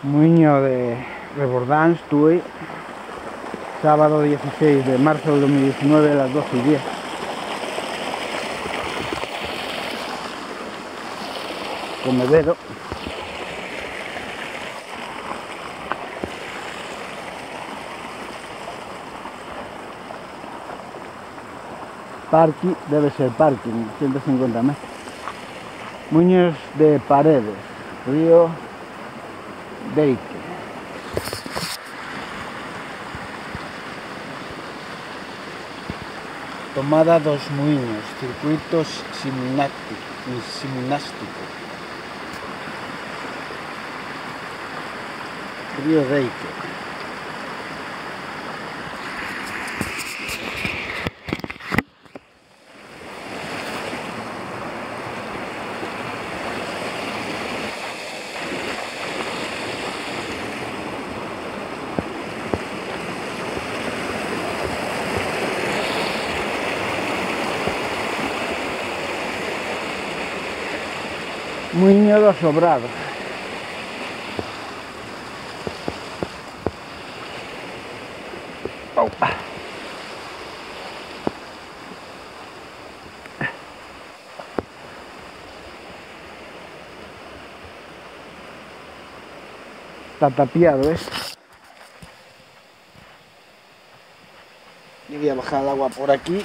Muiño de Rebordans, Tui, sábado 16 de marzo del 2019 a las 12:10. Comedero. Parking, debe ser parking, 150 metros. Muños de Paredes, río Deique. Tomada dos Muiños, circuitos gimnástico. Río Deique. Muiño do Sobrado. Oh. Está tapiado esto. Y voy a bajar el agua por aquí.